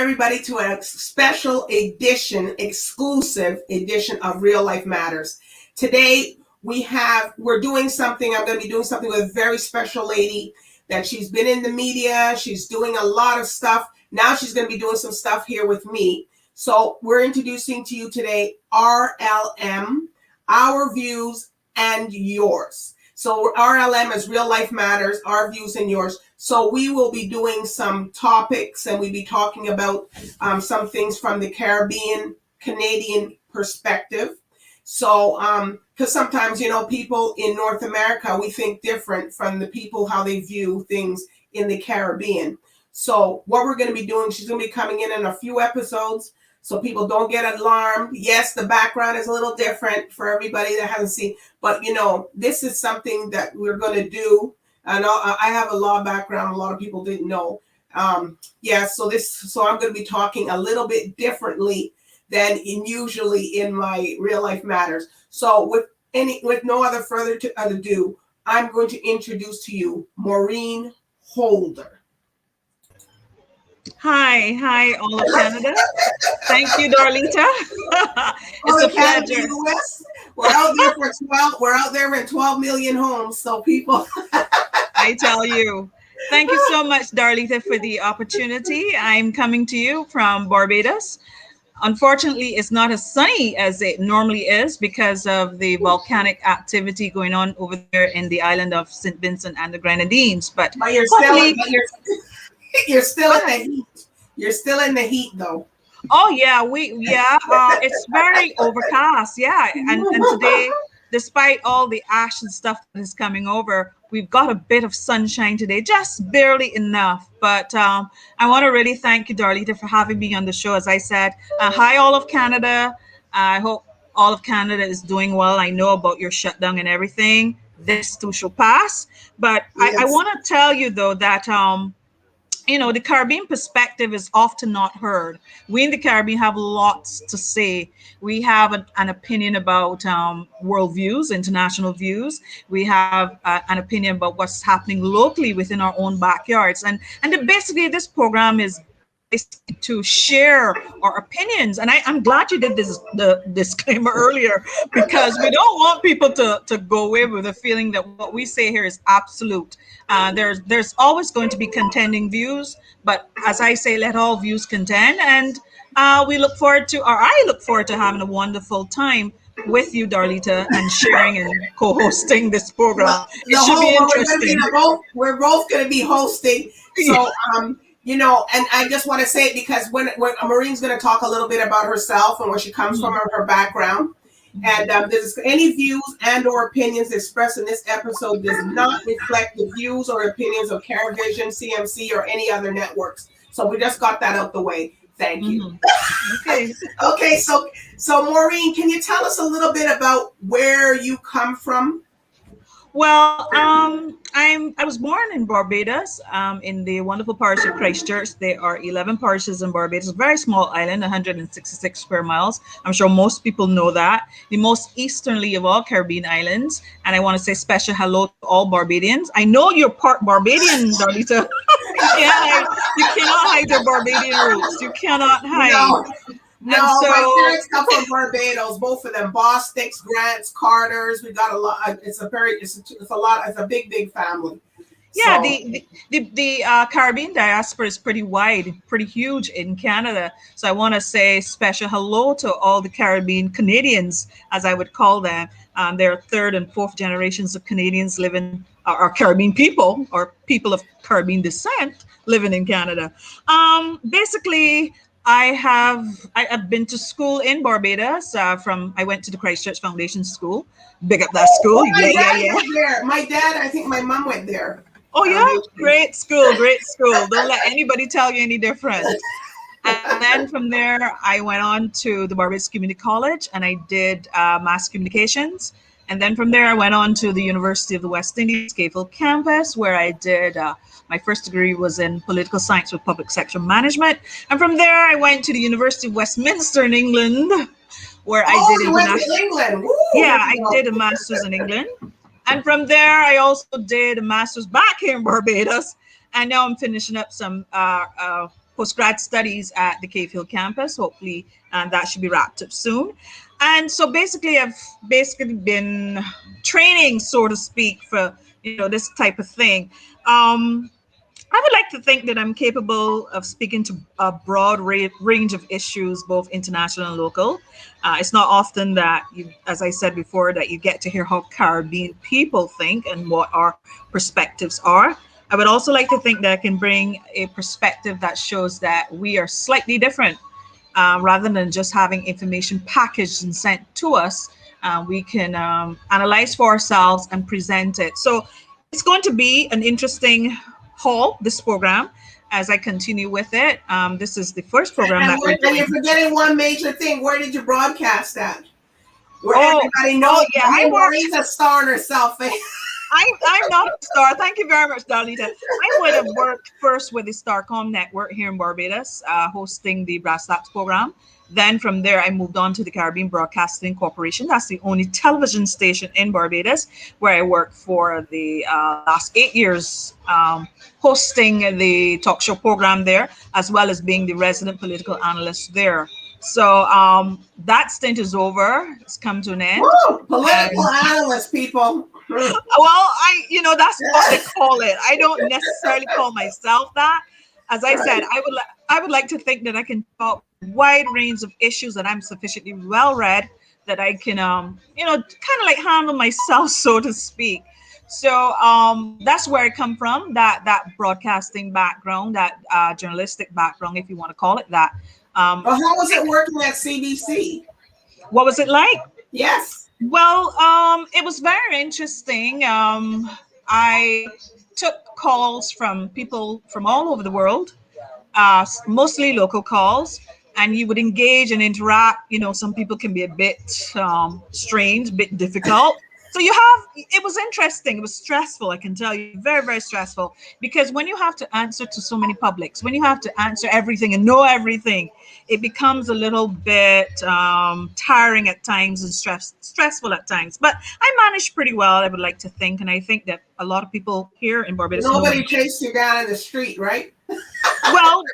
everybody to a special edition, exclusive edition of Real Life Matters. Today we're doing something. I'm going to be doing something with a very special lady that she's been in the media. She's doing a lot of stuff. Now she's going to be doing some stuff here with me. So we're introducing to you today RLM, Our Views and Yours. So RLM is Real Life Matters, Our Views and Yours. So we will be doing some topics and we'll be talking about some things from the Caribbean, Canadian perspective. So, because sometimes, people in North America, we think different from the people, how they view things in the Caribbean. So what we're going to be doing, she's going to be coming in a few episodes. So people don't get alarmed. Yes, the background is a little different for everybody that hasn't seen, but this is something that we're going to do. And I have a law background. A lot of people didn't know. So I'm going to be talking a little bit differently than usually in my Real Life Matters. So with no other further ado, I'm going to introduce to you Maureen Holder. Hi, all of Canada. Thank you, Darlita. It's a pleasure. We're out there in 12 million homes. So people, I tell you, thank you so much, Darlita, for the opportunity. I'm coming to you from Barbados. Unfortunately, it's not as sunny as it normally is because of the volcanic activity going on over there in the island of St. Vincent and the Grenadines. But you're still in the heat. You're still in the heat, though. Oh yeah, it's very overcast. Yeah, and today, despite all the ash and stuff that is coming over, we've got a bit of sunshine today, just barely enough. But I want to really thank you, Darlita, for having me on the show. As I said, hi, all of Canada. I hope all of Canada is doing well. I know about your shutdown and everything. This too shall pass. But yes. I want to tell you, though, that the Caribbean perspective is often not heard. We in the Caribbean have lots to say. We have an opinion about world views, international views. We have an opinion about what's happening locally within our own backyards. And basically, this program is to share our opinions. And I'm glad you did the disclaimer earlier, because we don't want people to go away with a feeling that what we say here is absolute. There's always going to be contending views, but as I say, let all views contend. And I look forward to having a wonderful time with you, Darlita, and sharing and co-hosting this program. Well, it should be interesting. We're both going to be hosting. So, and I just want to say it because when Maureen's going to talk a little bit about herself and where she comes from, her background. And there's any views and or opinions expressed in this episode does not reflect the views or opinions of CareVision, CMC, or any other networks. So we just got that out the way. Thank you. Okay. So Maureen, can you tell us a little bit about where you come from? Well, I was born in Barbados, in the wonderful parish of Christchurch. There are 11 parishes in Barbados, a very small island, 166 square miles. I'm sure most people know that. The most easternly of all Caribbean islands. And I want to say special hello to all Barbadians. I know you're part Barbadian, Darlita. You cannot hide your Barbadian roots. You cannot hide. No, my parents come from Barbados, both of them. Bostics, Grants, Carters. We got a lot. It's a big family. Yeah, so. the Caribbean diaspora is pretty wide, pretty huge in Canada. So I want to say special hello to all the Caribbean Canadians, as I would call them. They're third and fourth generations of Canadians living, or Caribbean people, or people of Caribbean descent living in Canada. Basically, I've been to school in Barbados. I went to the Christchurch Foundation School. Big up that school. My dad, I think my mom went there. Oh yeah, great school. Don't let anybody tell you any different. And then from there, I went on to the Barbados Community College and I did mass communications. And then from there, I went on to the University of the West Indies, Scafell campus, where I did my first degree was in political science with public sector management. And from there, I went to the University of Westminster in England, where I did England. I did a master's in England. And from there, I also did a master's back here in Barbados. And now I'm finishing up some postgrad studies at the Cave Hill campus. Hopefully, that should be wrapped up soon. And so basically, I've basically been training, so to speak, for this type of thing. I would like to think that I'm capable of speaking to a broad range of issues, both international and local. It's not often that you, as I said before, that you get to hear how Caribbean people think and what our perspectives are. I would also like to think that I can bring a perspective that shows that we are slightly different, rather than just having information packaged and sent to us. We can analyze for ourselves and present it. So it's going to be an interesting haul, this program, as I continue with it. This is the first program that we're And you're doing. forgetting one major thing. Where did you broadcast at? Where Oh, everybody knows. yeah, I I mean, worked. Maureen's a star in herself. I'm not a star. Thank you very much, Darlita. I would have worked first with the Starcom network here in Barbados, hosting the Brass Laps program. Then from there, I moved on to the Caribbean Broadcasting Corporation. That's the only television station in Barbados where I worked for the last 8 years, hosting the talk show program there, as well as being the resident political analyst there. So that stint is over. It's come to an end. Woo! Political And analyst, people. well, that's what they call it. I don't necessarily call myself that. As I said, Right. I would like to think that I can talk a wide range of issues, that I'm sufficiently well read, that I can kind of like handle myself, so to speak. So that's where I come from. That broadcasting background, that journalistic background, if you want to call it that. Well, how was it working at CBC? What was it like? Yes. Well, it was very interesting. I took calls from people from all over the world, mostly local calls, and you would engage and interact. Some people can be a bit strange, a bit difficult. So it was interesting. It was stressful, I can tell you, very, very stressful, because when you have to answer to so many publics, when you have to answer everything and know everything, it becomes a little bit tiring at times and stressful at times. But I managed pretty well, I would like to think. And I think that a lot of people here in Barbados know Nobody me. chased you down in the street, right? Well,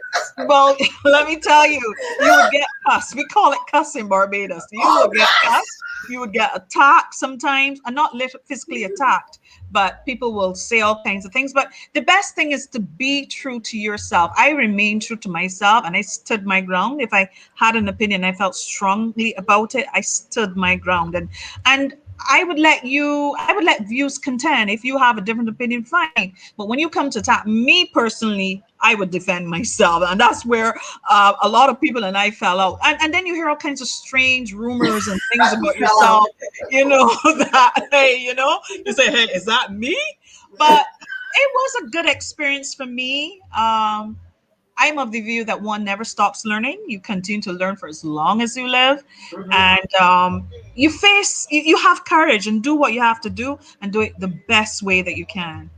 let me tell you, you would get cussed. We call it cuss in Barbados. You would get cussed. You would get attacked sometimes, and not physically attacked, but people will say all kinds of things. But the best thing is to be true to yourself. I remained true to myself, and I stood my ground. If I had an opinion, I felt strongly about it, I stood my ground, and I would let views contend. If you have a different opinion, fine. But when you come to attack me personally, I would defend myself. And that's where a lot of people and I fell out. And then you hear all kinds of strange rumors and things about yourself, that, hey, you say, hey, is that me? But it was a good experience for me. I'm of the view that one never stops learning. You continue to learn for as long as you live, and you have courage and do what you have to do, and do it the best way that you can.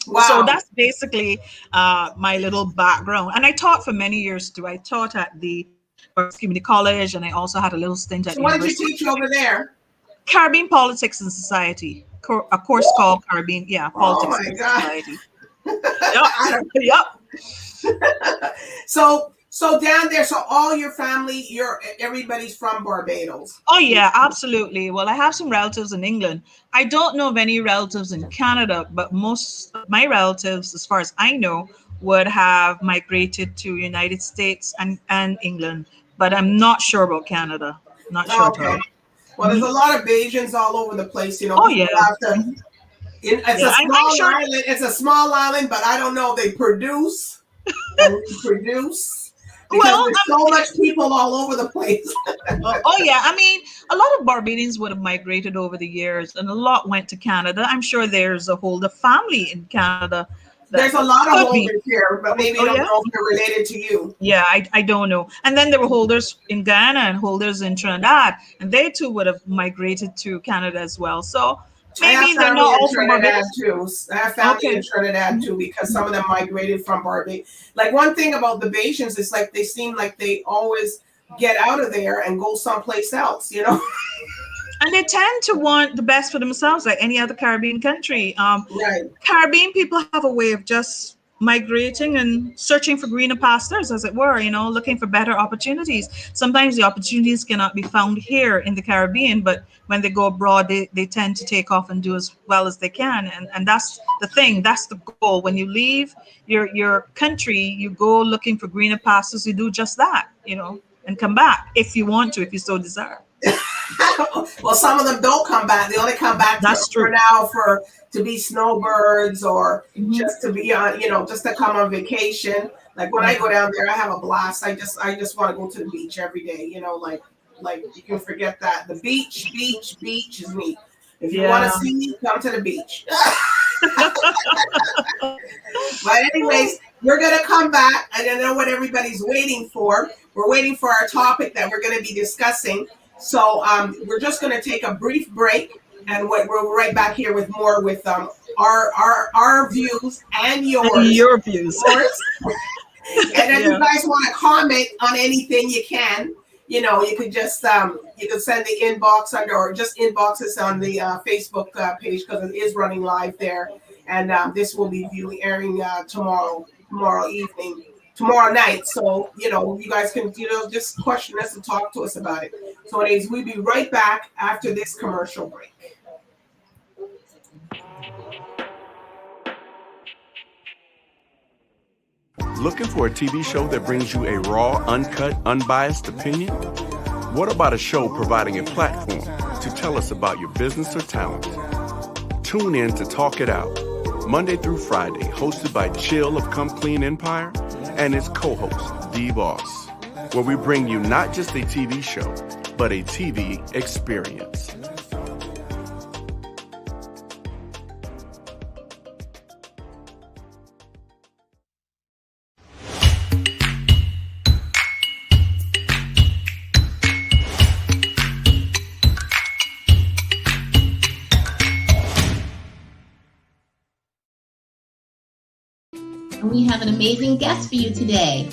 So Wow. that's basically my little background. And I taught for many years too. I taught at the Community College, and I also had a little stint at So the what did you University teach over there? Caribbean Politics and Society, a course called Caribbean, Oh Politics my and God. Society. Yep, yep. So down there, so all your family, everybody's from Barbados. Oh yeah, absolutely. Well, I have some relatives in England. I don't know of any relatives in Canada, but most of my relatives, as far as I know, would have migrated to United States and England. But I'm not sure about Canada. Not sure at Okay. all. Well, there's a lot of Bajans all over the place. Oh People yeah. have to. It's Yeah, a I'm small sure. island. It's a small island, but I don't know. They produce and reproduce because Well, there's so much people all over the place. oh yeah. I mean, a lot of Barbadians would have migrated over the years, and a lot went to Canada. I'm sure there's a whole family in Canada that There's a lot of could be. holders here, but maybe you Oh don't yeah. know if they're related to you. Yeah, I don't know. And then there were holders in Ghana and holders in Trinidad, and they too would have migrated to Canada as well. So I have maybe they're family not in all from Trinidad Barbados. too. I have family in Okay. Trinidad too because some of them migrated from Barbados. Like one thing about the Bajans is like they seem like they always get out of there and go someplace else. And they tend to want the best for themselves, like any other Caribbean country. Right. Caribbean people have a way of just migrating and searching for greener pastures, as it were, looking for better opportunities. Sometimes the opportunities cannot be found here in the Caribbean, but when they go abroad, they tend to take off and do as well as they can. And that's the thing, that's the goal. When you leave your country, you go looking for greener pastures, you do just that, and come back if you want to, if you so desire. Well, some of them don't come back. They only come back That's for true. now to be snowbirds or Mhm. just to be on, just to come on vacation. Like when I go down there, I have a blast. I just want to go to the beach every day. Like you can forget that. The beach is me. If you want to Yeah. see me, come to the beach. But anyways, we're gonna come back. I don't know what everybody's waiting for. We're waiting for our topic that we're going to be discussing. So we're just going to take a brief break, and we're right back here with more with our views and yours. And your views. And if you guys want to comment on anything, you can. You could just you can send the inbox under, or just inbox us on the Facebook page, because it is running live there. And this will be airing tomorrow evening, tomorrow night. So you guys can just question us and talk to us about it. So anyways, we'll be right back after this commercial break. Looking for a TV show that brings you a raw, uncut, unbiased opinion? What about a show providing a platform to tell us about your business or talent? Tune in to Talk It Out, Monday through Friday, hosted by Chill of Come Clean Empire and his co-host, DBoss, where we bring you not just a TV show, but a TV experience. And we have an amazing guest for you today,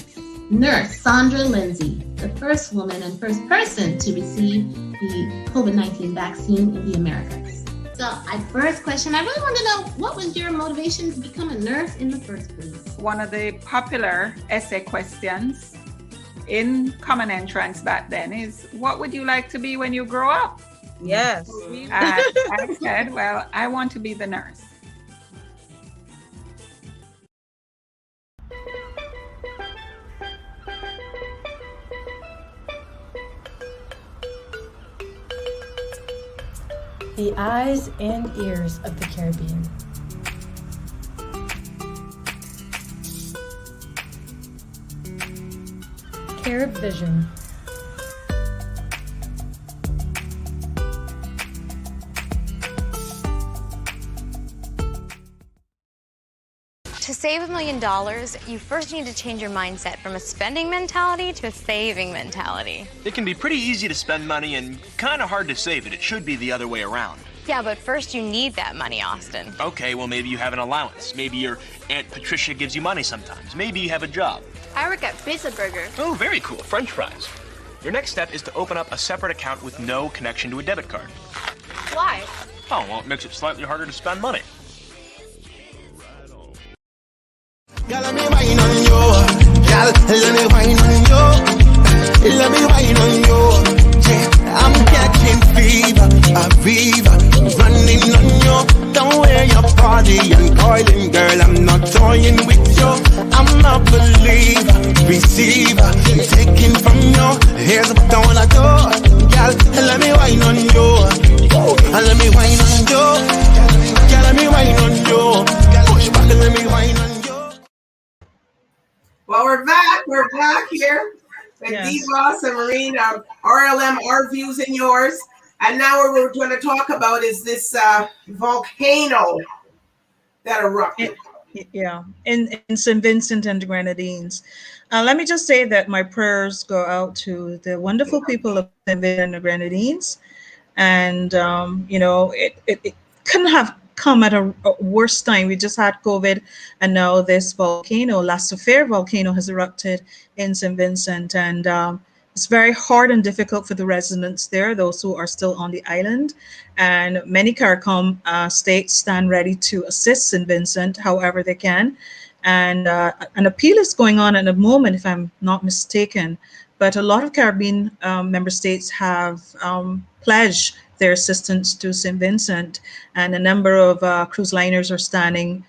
Nurse Sandra Lindsay, the first woman and first person to receive the COVID-19 vaccine in the Americas. So first question, I really want to know, what was your motivation to become a nurse in the first place? One of the popular essay questions in Common Entrance back then is, what would you like to be when you grow up? Yes. And I said, well, I want to be the nurse. The eyes and ears of the Caribbean. Carib Vision. To save $1 million, you first need to change your mindset from a spending mentality to a saving mentality. It can be pretty easy to spend money and kind of hard to save it. It should be the other way around. Yeah, but first you need that money, Austin. Okay, well, maybe you have an allowance. Maybe your Aunt Patricia gives you money sometimes. Maybe you have a job. I work at Pizza Burger. Oh, very cool. French fries. Your next step is to open up a separate account with no connection to a debit card. Why? Oh, well, it makes it slightly harder to spend money. Girl, let me wine on you. Girl, let me wine on you. Let me wine on you. Yeah, I'm catching fever, a fever, running on you. Don't wear your body and coiling, girl. I'm not toying with you. I'm a believer, receiver, taking from you. Here's what I wanna do. Girl, let me wine on you. Let me wine on you. Girl, let me wine on you. Push back and let me wine on you. Well, we're back here with DBoss and Maureen, RLM Our Views and Yours. And now what we're going to talk about is this volcano that erupted. Yeah, in St. Vincent and the Grenadines. Let me just say that my prayers go out to the wonderful people of St. Vincent and the Grenadines. And, it couldn't have come at a worse time. We just had COVID, and now this volcano, La Soufrière volcano, has erupted in St. Vincent, and it's very hard and difficult for the residents there, those who are still on the island. And many CARICOM states stand ready to assist St. Vincent however they can And an appeal is going on at the moment, if I'm not mistaken. But a lot of Caribbean member states have pledged their assistance to St. Vincent, and a number of cruise liners are standing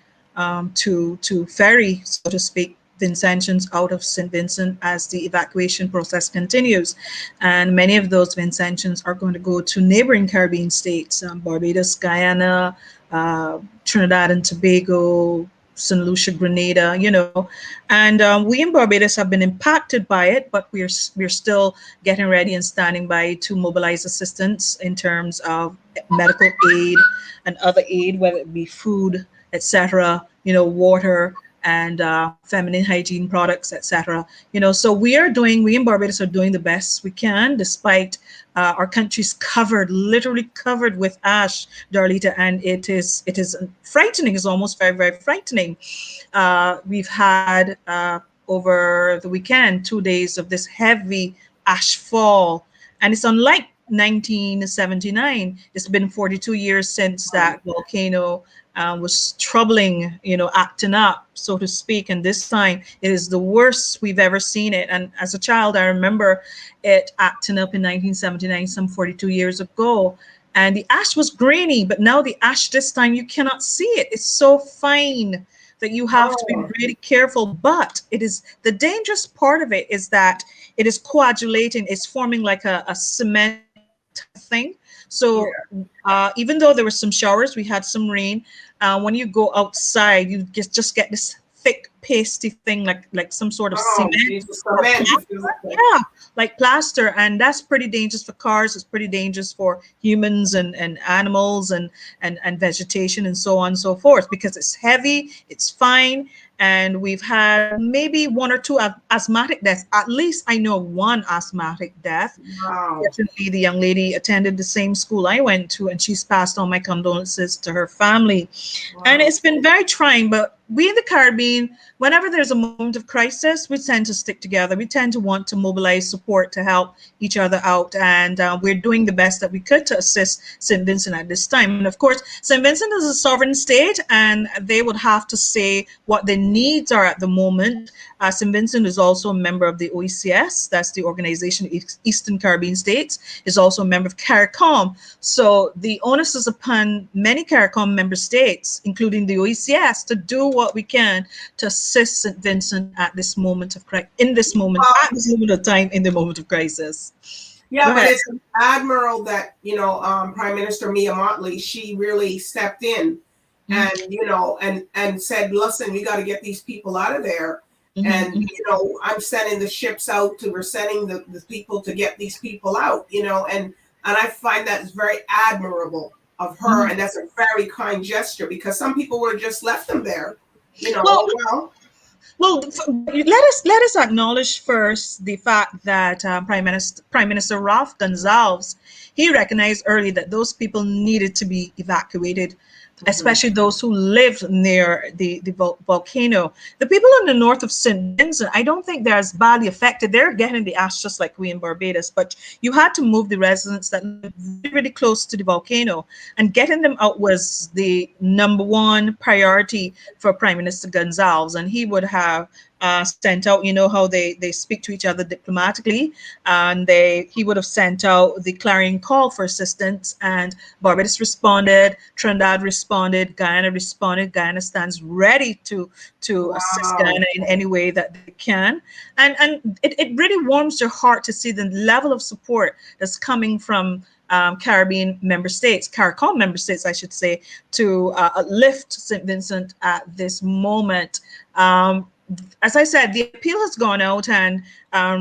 to ferry, so to speak, Vincentians out of St. Vincent as the evacuation process continues. And many of those Vincentians are going to go to neighboring Caribbean states, Barbados, Guyana, Trinidad and Tobago, St. Lucia, Grenada, and we in Barbados have been impacted by it, but we're still getting ready and standing by to mobilize assistance in terms of medical aid and other aid, whether it be food, etc., water and feminine hygiene products, etc. So we in Barbados are doing the best we can, despite our country's literally covered with ash, Darlita, and it is frightening. It's almost very, very frightening. We've had over the weekend 2 days of this heavy ash fall, and it's unlike 1979. It's been 42 years since that volcano was troubling, acting up, so to speak. And this time it is the worst we've ever seen it. And as a child, I remember it acting up in 1979, some 42 years ago. And the ash was grainy, but now the ash this time you cannot see it. It's so fine that you have to be really careful. But it is the dangerous part of it is that it is coagulating. It's forming like a cement thing. So even though there were some showers, we had some rain. When you go outside, you just get this thick, pasty thing, like some sort of cement. Yeah, like plaster, and that's pretty dangerous for cars. It's pretty dangerous for humans and animals and vegetation and so on and so forth, because it's heavy, it's fine. And we've had maybe one or two asthmatic deaths. At least I know one asthmatic death. Wow. Fortunately, the young lady attended the same school I went to, and she's passed on my condolences to her family. Wow. And it's been very trying, but we in the Caribbean, whenever there's a moment of crisis, we tend to stick together. We tend to want to mobilize support to help each other out. And we're doing the best that we could to assist St. Vincent at this time. And of course, St. Vincent is a sovereign state, and they would have to say what their needs are at the moment. St. Vincent is also a member of the OECS, that's the Organization of Eastern Caribbean States, is also a member of CARICOM. So the onus is upon many CARICOM member states, including the OECS, to do what we can to assist St. Vincent at this moment of at this moment of time, in the moment of crisis. Yeah, but it's admirable that, Prime Minister Mia Mottley, she really stepped in and said, listen, we got to get these people out of there. And, I'm sending the ships out we're sending the people to get these people out, and I find that is very admirable of her. And that's a very kind gesture, because some people would have just left them there, Well, let us acknowledge first the fact that Prime Minister Ralph Gonsalves, he recognized early that those people needed to be evacuated, especially those who lived near the volcano. The people in the north of St. Vincent, I don't think they're as badly affected. They're getting the ash just like we in Barbados, but you had to move the residents that live really, really close to the volcano, and getting them out was the number one priority for Prime Minister Gonsalves. And he would have sent out, how they speak to each other diplomatically, and he would have sent out the clarion call for assistance, and Barbados responded, Trinidad responded, Guyana responded. Guyana stands ready to assist Guyana in any way that they can, and it really warms your heart to see the level of support that's coming from Caribbean member states, CARICOM member states, I should say, to lift St. Vincent at this moment. As I said, the appeal has gone out, and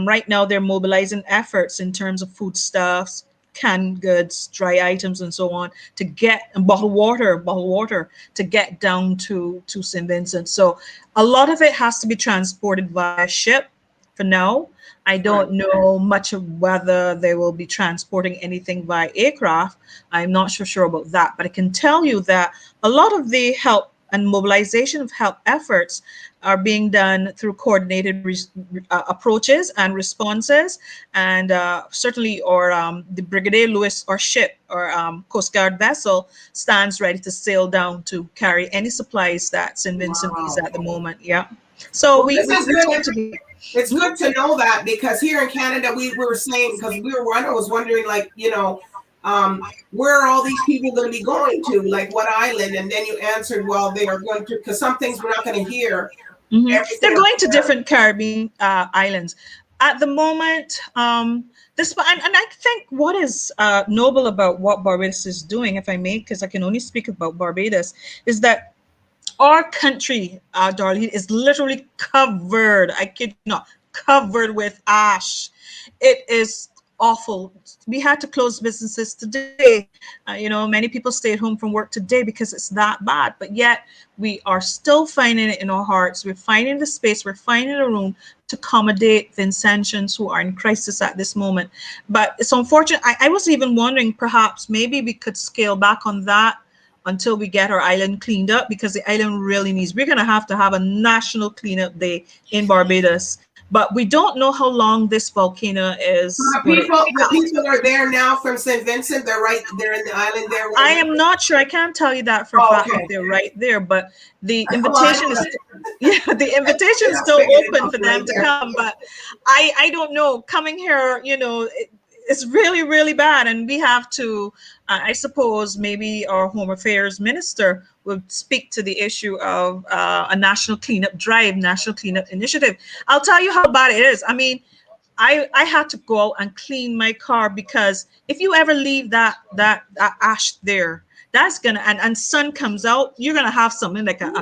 right now they're mobilizing efforts in terms of foodstuffs, canned goods, dry items, and so on, to get bottled water to get down to St. Vincent. So a lot of it has to be transported via ship for now. I don't know much of whether they will be transporting anything by aircraft. I'm not sure about that, but I can tell you that a lot of the help and mobilization of help efforts are being done through coordinated approaches and responses. And certainly, or the Brigadier Lewis or ship or Coast Guard vessel stands ready to sail down to carry any supplies that St. Vincent needs at the moment. Yeah. So Well, this is good. to It's good to know that, because here in Canada, we were saying, because I was wondering, like, where are all these people going to be going to? Like, what island? And then you answered, well, they are going to, because some things we're not going to hear. They're going to different Caribbean islands. At the moment, despite, and I think what is noble about what Barbados is doing, if I may, because I can only speak about Barbados, is that our country, Darlene, is literally covered, I kid you not, covered with ash. It is awful. We had to close businesses today. Many people stayed home from work today because it's that bad. But yet we are still finding it in our hearts. We're finding the space, we're finding a room to accommodate Vincentians who are in crisis at this moment. But it's unfortunate. I was even wondering, perhaps maybe we could scale back on that until we get our island cleaned up, because the island really needs, we're going to have a national cleanup day in Barbados. But we don't know how long this volcano is. The people are there now from St. Vincent. They're in the island there. I am not sure. I can't tell you that for a fact that they're right there. But the invitation is still open for them to come. But I don't know. Coming here, it's really, really bad. And we have to, I suppose, maybe our Home Affairs Minister will speak to the issue of a national cleanup drive, national cleanup initiative. I'll tell you how bad it is. I mean, I had to go out and clean my car, because if you ever leave that ash there, that's gonna, and sun comes out, you're gonna have something like a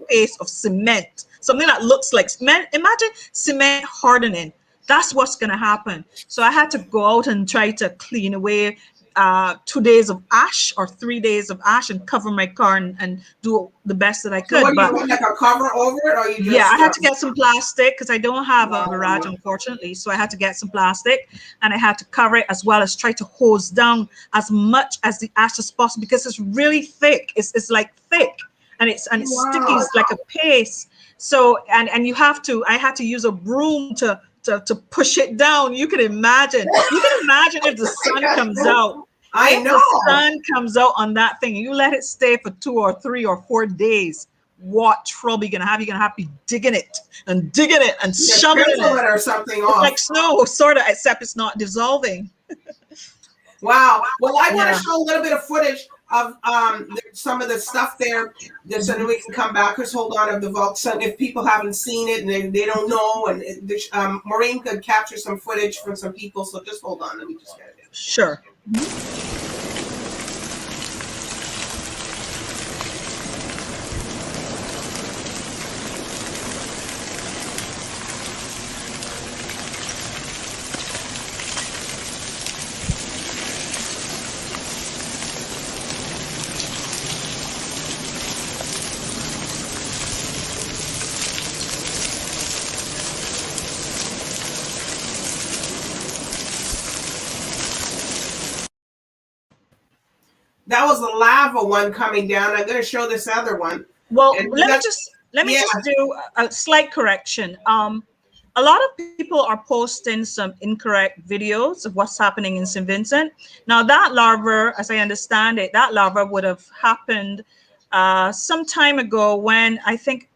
paste of cement, something that looks like cement. Imagine cement hardening. That's what's going to happen. So I had to go out and try to clean away 2 days of ash or 3 days of ash and cover my car and do the best that I could. So what, like a cover over it, or you just? Yeah, I had to get some plastic, because I don't have a barrage, unfortunately. So I had to get some plastic, and I had to cover it, as well as try to hose down as much as the ash as possible, because it's really thick. It's like thick, and it's sticky. It's like a paste. So and you have to. I had to use a broom to push it down. You can imagine if the sun comes out. If the sun comes out on that thing, you let it stay for 2 or 3 or 4 days, what trouble you're gonna have? You're gonna have to be digging it and shoveling it or something off. It's like snow, sort of, except it's not dissolving. Wow. Well, I want to show a little bit of footage of some of the stuff there, just so that we can come back. Just hold on, of the vault. So if people haven't seen it and they don't know, and Maureen could capture some footage from some people. So just hold on. Let me just get it. Sure. That was the lava one coming down. I'm going to show this other one. Well, let me just do a slight correction. A lot of people are posting some incorrect videos of what's happening in St. Vincent. Now, that lava, as I understand it, that lava would have happened some time ago, when I think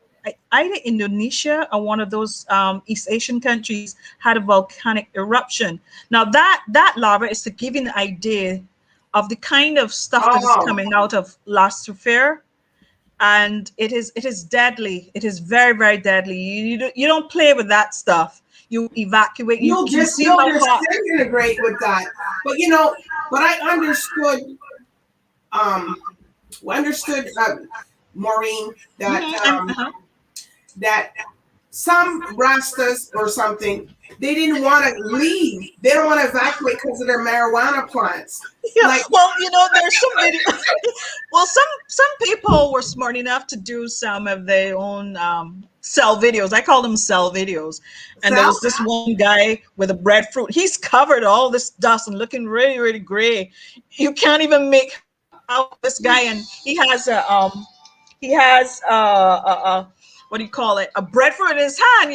either Indonesia or one of those East Asian countries had a volcanic eruption. Now, that lava is to give you an idea of the kind of stuff that is coming out of Lasterfair. And it is deadly. It is very, very deadly. You don't play with that stuff. You evacuate. You'll just disintegrate with that. But I understood, Maureen, that that some Rastas or something, they didn't want to leave. They don't want to evacuate because of their marijuana plants. Yeah, there's some video. Well, some people were smart enough to do some of their own cell videos. I call them cell videos. And there was this one guy with a breadfruit. He's covered all this dust and looking really, really gray. You can't even make out this guy, and he has he has what do you call it, a breadfruit in his hand,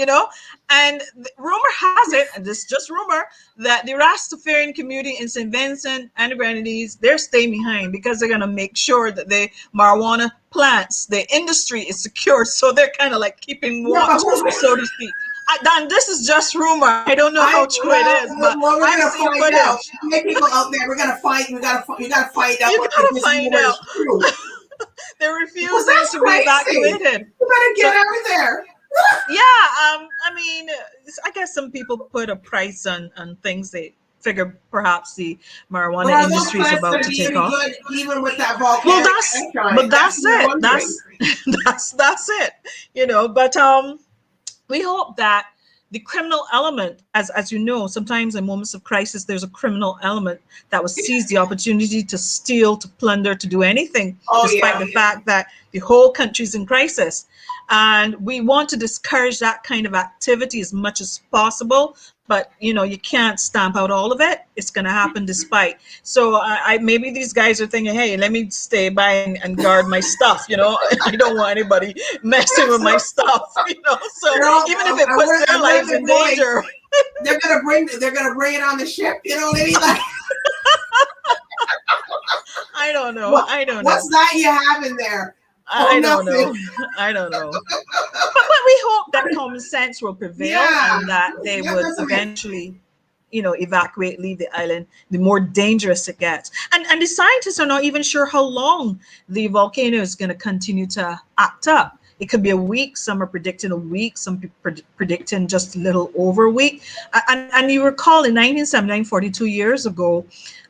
and rumor has it, and this is just rumor, that the Rastafarian community in St. Vincent and the Grenadines, they're staying behind because they're going to make sure that the marijuana plants, the industry is secure, so they're kind of like keeping watch, so to speak. Dan, this is just rumor. I don't know how true it is, but we're I've seen footage. How many people out there? We're gonna fight. You gotta find out. You gotta find out. They're refusing to be evacuated. You better get out of there. Yeah, I mean, I guess some people put a price on things they figure perhaps the marijuana industry is about to take off. Good, even with that volcano. Well, that's it. That's it. But we hope that the criminal element, as you know, sometimes in moments of crisis, there's a criminal element that will seize the opportunity to steal, to plunder, to do anything, despite the fact that the whole country's in crisis. And we want to discourage that kind of activity as much as possible. But, you can't stamp out all of it. It's going to happen despite. So maybe these guys are thinking, hey, let me stay by and guard my stuff. I don't want anybody messing with my stuff. So even if it puts their lives in danger. They're going to bring it on the ship. You know what I mean? Like, I don't know. What's that you have in there? I don't know. But we hope that common sense will prevail and that they would eventually, evacuate, leave the island, the more dangerous it gets. And the scientists are not even sure how long the volcano is going to continue to act up. It could be a week. Some are predicting a week. Some people predicting just a little over a week. And you recall in 1979, 42 years ago,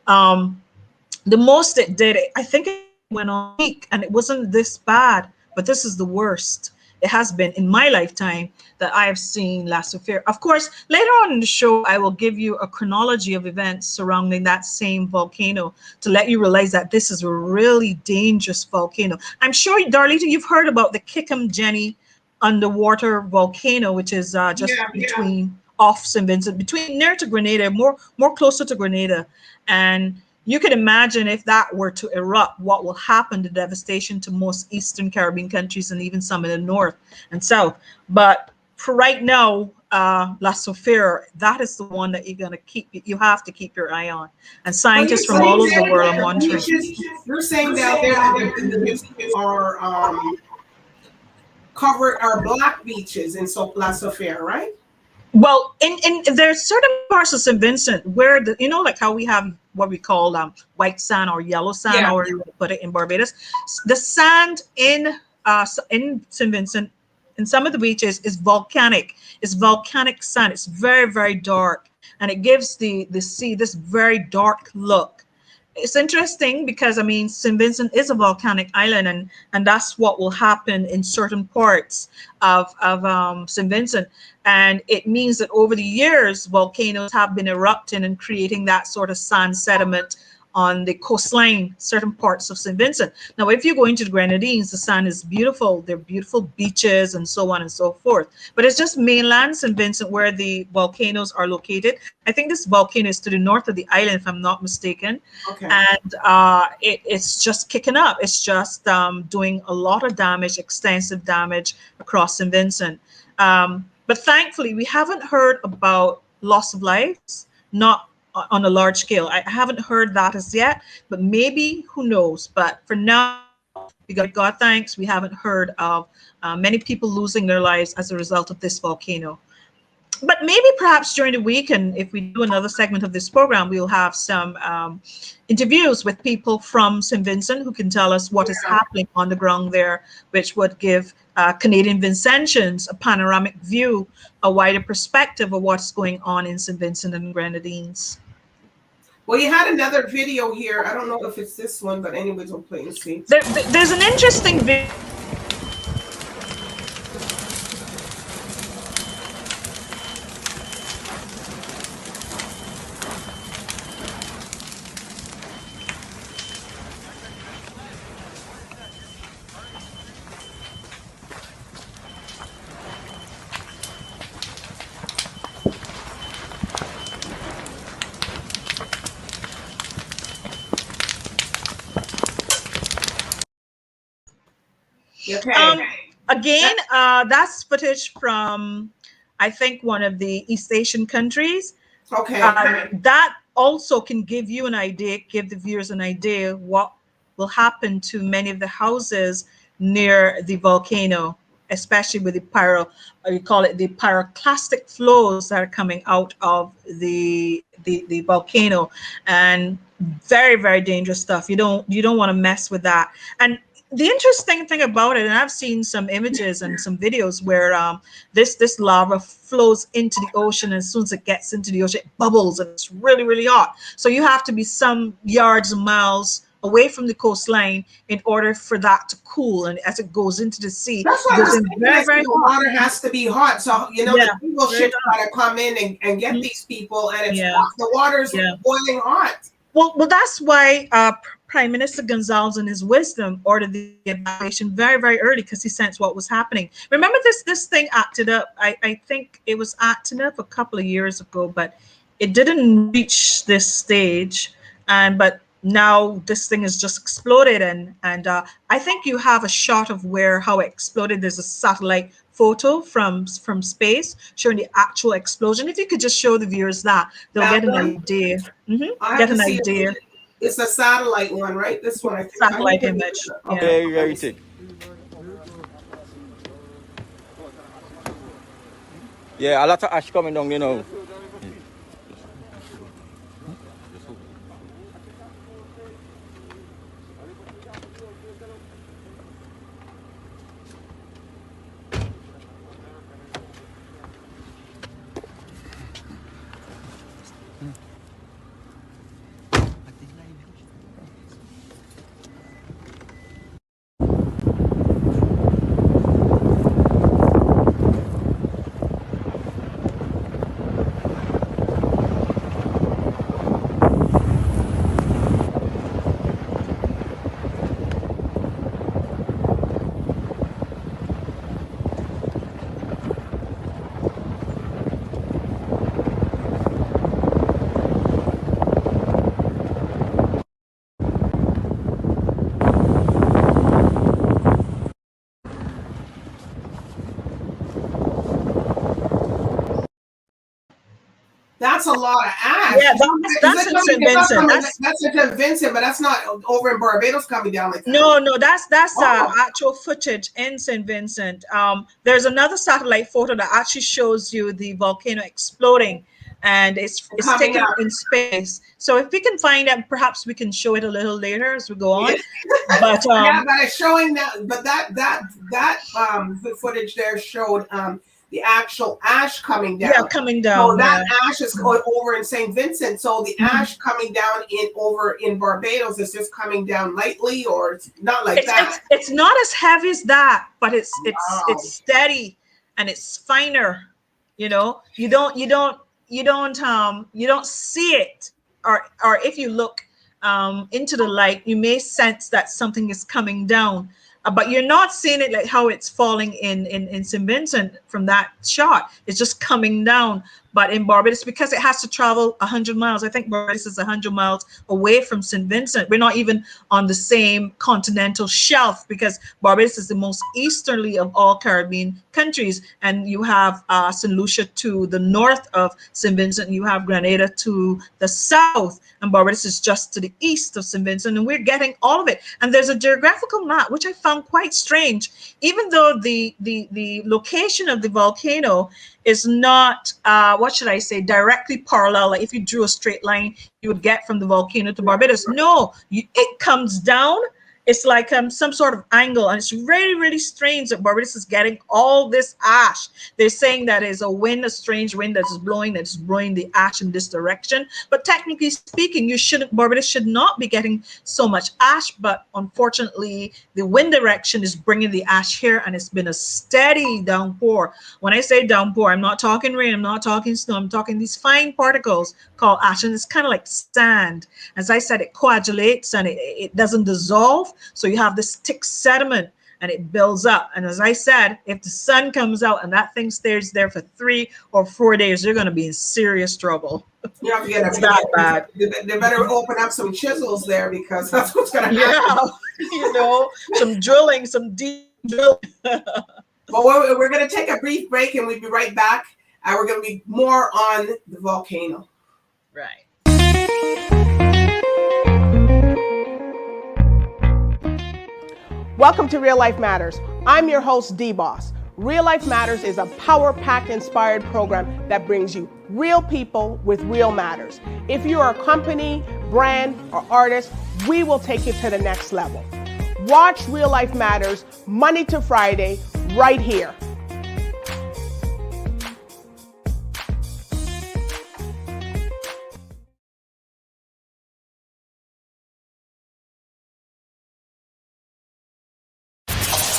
the most it did, I think it went on a week, and it wasn't this bad, but this is the worst it has been in my lifetime that I have seen La Soufrière. Of course, later on in the show, I will give you a chronology of events surrounding that same volcano to let you realize that this is a really dangerous volcano. I'm sure, Darlita, you've heard about the Kickham Jenny underwater volcano, which is between off St. Vincent, near to Grenada, more closer to Grenada. And you can imagine if that were to erupt, what will happen, the devastation to most Eastern Caribbean countries and even some in the north and south. But for right now, La Soufrière, that is the one that you have to keep your eye on. And scientists from all over the world are monitoring. You're saying that there are covered are black beaches in La Soufrière, right? Well, in there's certain parts of St. Vincent where like how we have what we call white sand or yellow sand, or you put it in Barbados. The sand in St. Vincent, in some of the beaches, is volcanic. It's volcanic sand. It's very, very dark, and it gives the sea this very dark look. It's interesting because St. Vincent is a volcanic island, and that's what will happen in certain parts of St. Vincent. And it means that over the years, volcanoes have been erupting and creating that sort of sand sediment on the coastline, certain parts of St. Vincent. Now, if you go into the Grenadines, the sand is beautiful. They're beautiful beaches and so on and so forth. But it's just mainland St. Vincent where the volcanoes are located. I think this volcano is to the north of the island, if I'm not mistaken. Okay. And it's just kicking up. It's just doing a lot of damage, extensive damage across St. Vincent. But thankfully, we haven't heard about loss of lives, not on a large scale. I haven't heard that as yet, but maybe, who knows? But for now, we got God thanks, we haven't heard of many people losing their lives as a result of this volcano. But maybe perhaps during the week, and if we do another segment of this program, we'll have some interviews with people from St. Vincent who can tell us what is happening on the ground there, which would give Canadian Vincentians a panoramic view, a wider perspective of what's going on in St. Vincent and Grenadines. Well, you had another video here. I don't know if it's this one, but anyways, we'll play and see. There's an interesting video. Okay. Again, that's footage from, I think, one of the East Asian countries. Okay. That also can give you an idea, give the viewers an idea what will happen to many of the houses near the volcano, especially with the you call it the pyroclastic flows that are coming out of the volcano, and very, very dangerous stuff. You don't want to mess with that. And the interesting thing about it, and I've seen some images and some videos where this lava flows into the ocean, and as soon as it gets into the ocean, it bubbles and it's really, really hot. So you have to be some yards and miles away from the coastline in order for that to cool. And as it goes into the sea, that's it why goes in very, very the hot. water has to be hot. So the people ships gotta come in and get these people, and it's hot. The water's boiling hot. Well, that's why Prime Minister Gonzalez, in his wisdom, ordered the evacuation very, very early because he sensed what was happening. Remember, this thing acted up. I think it was acting up a couple of years ago, but it didn't reach this stage. But now this thing has just exploded, and I think you have a shot of how it exploded. There's a satellite photo from space showing the actual explosion. If you could just show the viewers that, they'll get an idea. Get an idea. It's a satellite one, right? This one, I think. Satellite image. Okay, very thick. Yeah, a lot of ash coming down, you know. That's a lot of ash. Yeah, that's in St. Vincent. That's in St. Vincent, but that's not over in Barbados coming down like that. No, that's actual footage in St. Vincent. There's another satellite photo that actually shows you the volcano exploding, and it's taken in space. So if we can find it, perhaps we can show it a little later as we go on. But but it's showing that. But the footage there showed the actual ash coming down. Yeah, coming down. So that ash is going over in St. Vincent. So the ash coming down over in Barbados is just coming down lightly, or it's not like that. It's not as heavy as that, but it's steady and it's finer. You know, you don't see it, or if you look into the light, you may sense that something is coming down. But you're not seeing it like how it's falling in St. Vincent from that shot. It's just coming down. But in Barbados, because it has to travel 100 miles, I think Barbados is 100 miles away from St. Vincent. We're not even on the same continental shelf, because Barbados is the most easterly of all Caribbean countries. And you have St. Lucia to the north of St. Vincent. You have Grenada to the south. And Barbados is just to the east of St. Vincent. And we're getting all of it. And there's a geographical map, which I found quite strange. Even though the location of the volcano is not, what should I say, directly parallel. Like if you drew a straight line, you would get from the volcano to Barbados. No, it comes down. It's like some sort of angle, and it's really, really strange that Barbados is getting all this ash. They're saying that is a strange wind that is blowing the ash in this direction. But technically speaking, Barbados should not be getting so much ash. But unfortunately, the wind direction is bringing the ash here, and it's been a steady downpour. When I say downpour, I'm not talking rain, I'm not talking snow, I'm talking these fine particles called ash, and it's kind of like sand. As I said, it coagulates and it doesn't dissolve. So you have this thick sediment and it builds up. And as I said, if the sun comes out and that thing stays there for 3 or 4 days, you're going to be in serious trouble. You have to get it's that bad. They better open up some chisels there, because that's what's going to happen. Yeah, some drilling, some deep Well, we're going to take a brief break and we'll be right back. And we're going to be more on the volcano. Right. Welcome to Real Life Matters. I'm your host, DBoss. Real Life Matters is a power-packed inspired program that brings you real people with real matters. If you are a company, brand, or artist, we will take you to the next level. Watch Real Life Matters Monday to Friday right here.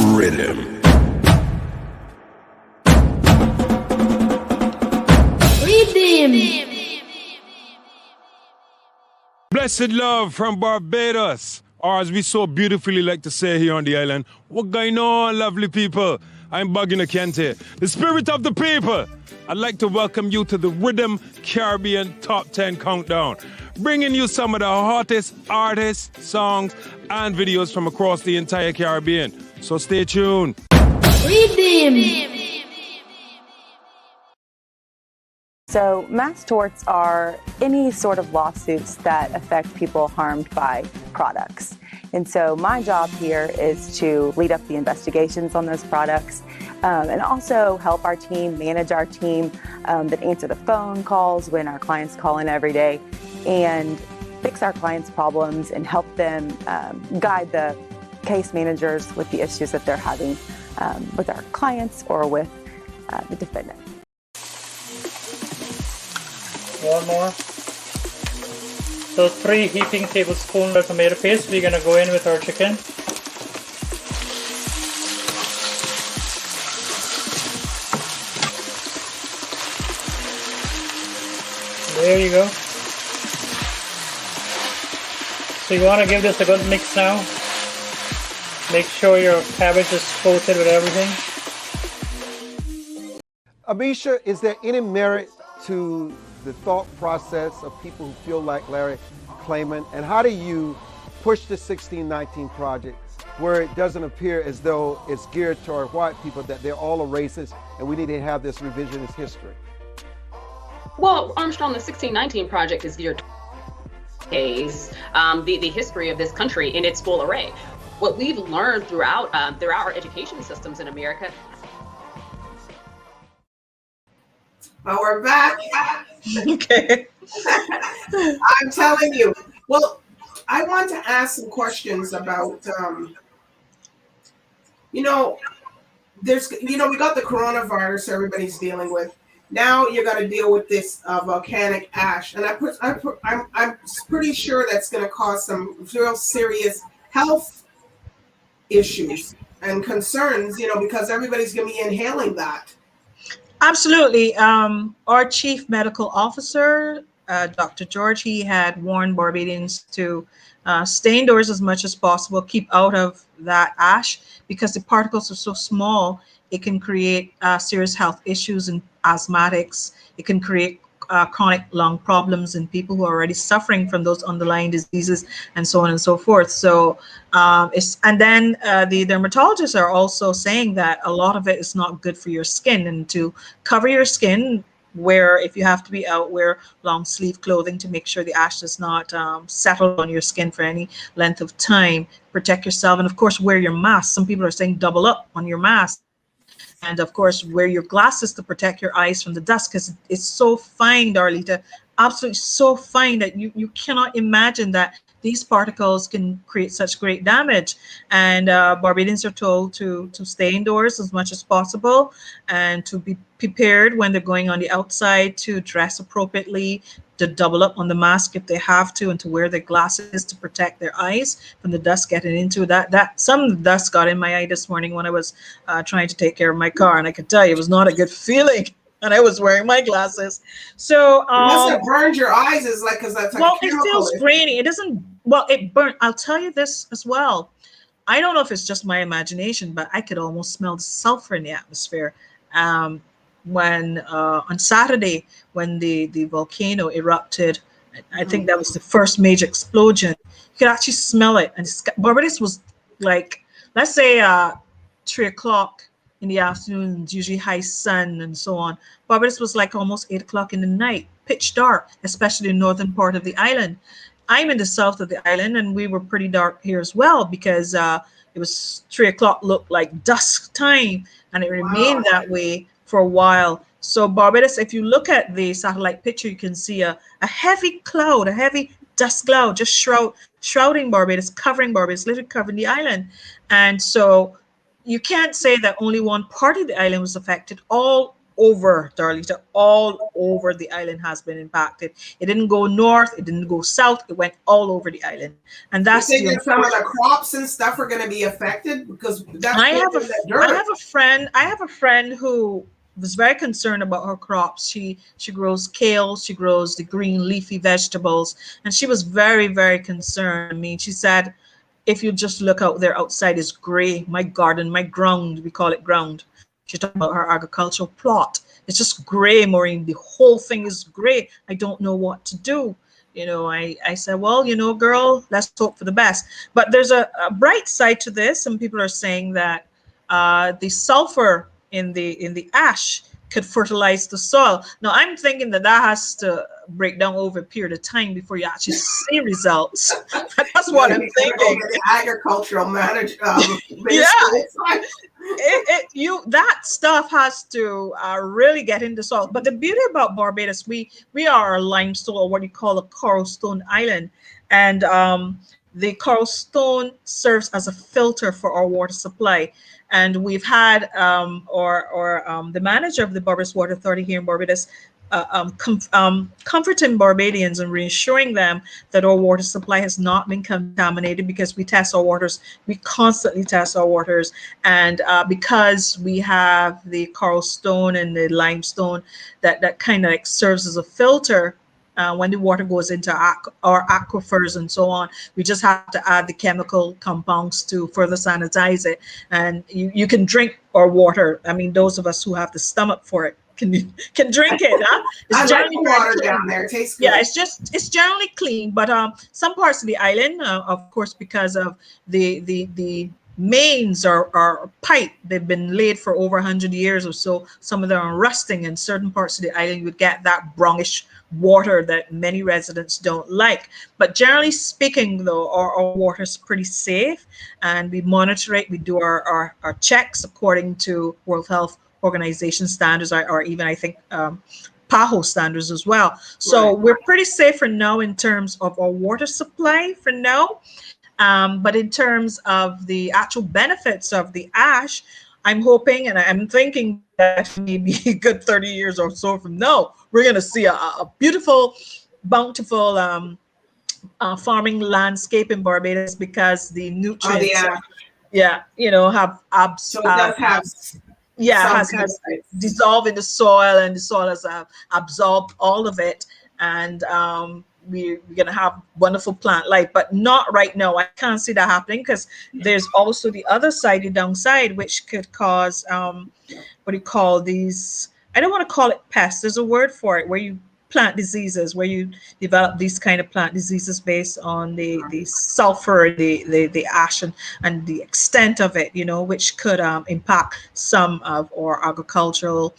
Rhythm. Blessed love from Barbados, or as we so beautifully like to say here on the island, what going on, lovely people? I'm Bugina Kente, the spirit of the people. I'd like to welcome you to the Rhythm Caribbean Top 10 Countdown, bringing you some of the hottest artists, songs, and videos from across the entire Caribbean. So stay tuned. So mass torts are any sort of lawsuits that affect people harmed by products. And so my job here is to lead up the investigations on those products and also help our team, manage our team that answer the phone calls when our clients call in every day and fix our clients' problems and help them guide the case managers with the issues that they're having with our clients or with the defendant. One more. So 3 heaping tablespoons of tomato paste. We're gonna go in with our chicken. There you go. So you want to give this a good mix now. Make sure your cabbage is coated with everything. Amisha, is there any merit to the thought process of people who feel like Larry Klayman, and how do you push the 1619 project where it doesn't appear as though it's geared toward white people, that they're all a racist and we need to have this revisionist history? Well, Armstrong, the 1619 project is geared towards the history of this country in its full array. What we've learned throughout our education systems in America. We're back. Okay. I'm telling you. Well, I want to ask some questions about, there's, we got the coronavirus everybody's dealing with. Now you're going to deal with this volcanic ash, and I'm pretty sure that's going to cause some real serious health issues and concerns, because everybody's going to be inhaling that. Absolutely. Our chief medical officer, Dr. George, he had warned Barbadians to stay indoors as much as possible, keep out of that ash, because the particles are so small, it can create serious health issues in asthmatics. It can create chronic lung problems in people who are already suffering from those underlying diseases and so on and so forth. So the dermatologists are also saying that a lot of it is not good for your skin, and to cover your skin, if you have to be out, wear long sleeve clothing to make sure the ash does not settle on your skin for any length of time. Protect yourself, and of course wear your mask. Some people are saying double up on your mask. And of course, wear your glasses to protect your eyes from the dust, because it's so fine, Darlita, absolutely so fine that you cannot imagine that these particles can create such great damage. And Barbadians are told to stay indoors as much as possible and to be prepared when they're going on the outside, to dress appropriately, to double up on the mask if they have to, and to wear their glasses to protect their eyes from the dust getting into that. Some dust got in my eye this morning when I was trying to take care of my car, and I could tell you it was not a good feeling. And I was wearing my glasses. So it must have burned your eyes, because that's it feels grainy. It doesn't. Well, it burnt. I'll tell you this as well. I don't know if it's just my imagination, but I could almost smell the sulfur in the atmosphere. When on Saturday, when the volcano erupted, I think that was the first major explosion. You could actually smell it, and Barbados was like, let's say, 3 o'clock in the afternoon, usually high sun and so on. Barbados was like almost 8 o'clock in the night, pitch dark, especially in the northern part of the island. I'm in the south of the island, and we were pretty dark here as well because it was 3 o'clock, looked like dusk time, and it remained that way for a while. So Barbados, if you look at the satellite picture, you can see a heavy cloud, a heavy dust cloud just shrouding Barbados, covering Barbados, literally covering the island. And so you can't say that only one part of the island was affected. All over, Darlita, all over the island has been impacted. It didn't go north, it didn't go south, it went all over the island. And You that's think the that some of the crops and stuff are going to be affected because that's I have dirt. I have a friend who was very concerned about her crops. She grows kale, she grows the green leafy vegetables, and she was very, very concerned. I mean, she said, if you just look out there, outside is gray. My garden, my ground, we call it ground. She talked about her agricultural plot. It's just gray, Maureen. The whole thing is gray. I don't know what to do. I said, well, girl, let's hope for the best. But there's a bright side to this. Some people are saying that the sulfur in the ash could fertilize the soil. Now, I'm thinking that has to break down over a period of time before you actually see results. That's what I'm thinking. The agricultural manager. Yeah. That stuff has to really get into soil. But the beauty about Barbados, we are a limestone, or what you call a coral stone island, and the coral stone serves as a filter for our water supply. And we've had the manager of the Barbados Water Authority here in Barbados comforting Barbadians and reassuring them that our water supply has not been contaminated, because we test our waters. We constantly test our waters. And because we have the coral stone and the limestone that kind of like serves as a filter, when the water goes into our aquifers and so on, we just have to add the chemical compounds to further sanitize it. And you can drink our water. I mean, those of us who have the stomach for it can drink it. Huh? I like the water down there. It tastes good. Yeah, it's generally clean, but some parts of the island, of course, because of the mains are pipe, they've been laid for over 100 years or so. Some of them are rusting, and certain parts of the island you would get that brownish water that many residents don't like. But generally speaking, though, our water is pretty safe, and we monitor it. We do our checks according to World Health Organization standards, or even I think PAHO standards as well. So we're pretty safe for now in terms of our water supply for now. But in terms of the actual benefits of the ash, I'm hoping and I'm thinking that maybe a good 30 years or so from now, we're going to see a beautiful, bountiful farming landscape in Barbados, because the nutrients, has dissolved in the soil, and the soil has absorbed all of it. And we're going to have wonderful plant life, but not right now. I can't see that happening, because there's also the other side, the downside, which could cause what do you call these? I don't want to call it pests. There's a word for it, where you plant diseases, where you develop these kind of plant diseases based on the sulfur, the ash, and the extent of it, which could impact some of our agricultural